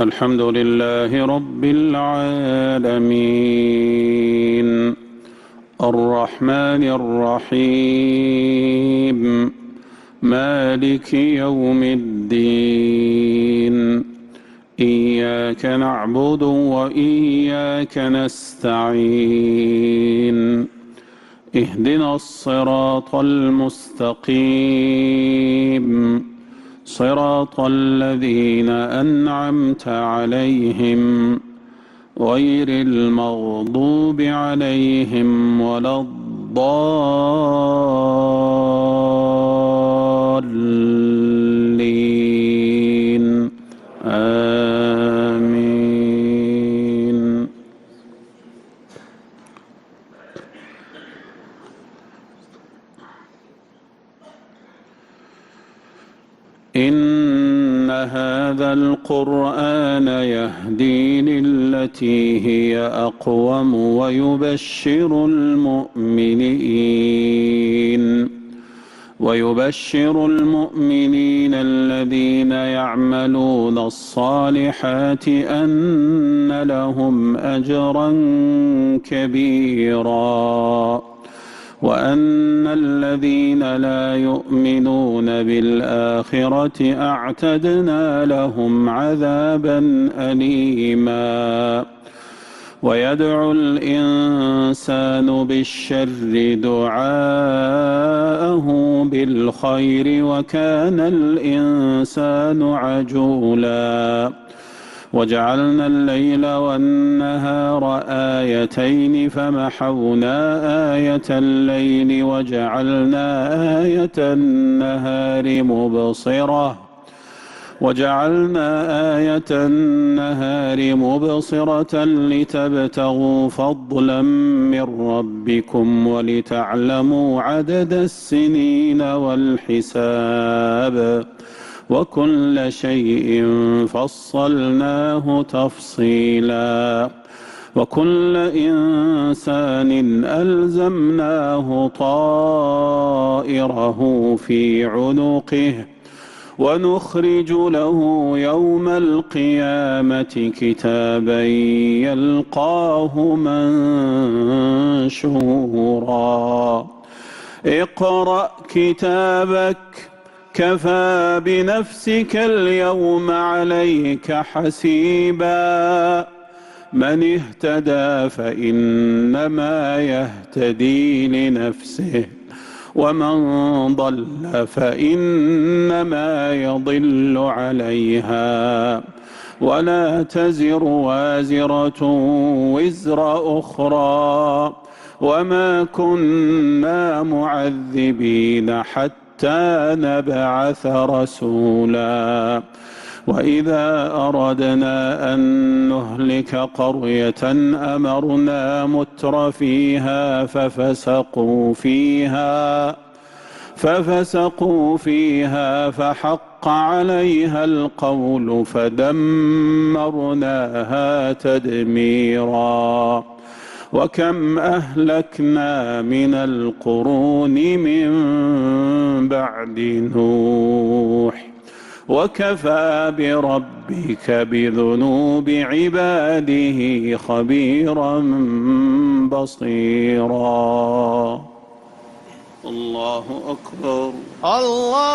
الحمد لله رب العالمين الرحمن الرحيم مالك يوم الدين إياك نعبد وإياك نستعين اهدنا الصراط المستقيم صراط الذين أنعمت عليهم غير المغضوب عليهم ولا الضالين آمين. إن هذا القرآن يهدي للتي هي أقوم ويبشر المؤمنين الذين يعملون الصالحات أن لهم أجرا كبيرا وأن الذين لا يؤمنون بالآخرة أعتدنا لهم عذابا أليما. ويدعو الإنسان بالشر دعاءه بالخير وكان الإنسان عجولا. وجعلنا الليل والنهار آيتين فمحونا آية الليل وجعلنا آية النهار مبصرة لتبتغوا فضلا من ربكم ولتعلموا عدد السنين والحساب وكل شيء فصلناه تفصيلا. وكل إنسان ألزمناه طائره في عنقه ونخرج له يوم القيامة كتابا يلقاه منشورا. اقرأ كتابك كفى بنفسك اليوم عليك حسيبا. من اهتدى فإنما يهتدي لنفسه ومن ضل فإنما يضل عليها ولا تزر وازرة وزر أخرى وما كنا معذبين حتى نبعث رسولا. وإذا أردنا أن نهلك قرية أمرنا متر فيها ففسقوا فيها فحق عليها القول فدمرناها تدميرا. وكم أهلكنا من القرون من بعد نوح وكفى بربك بذنوب عباده خبيرا بصيرا. الله أكبر. الله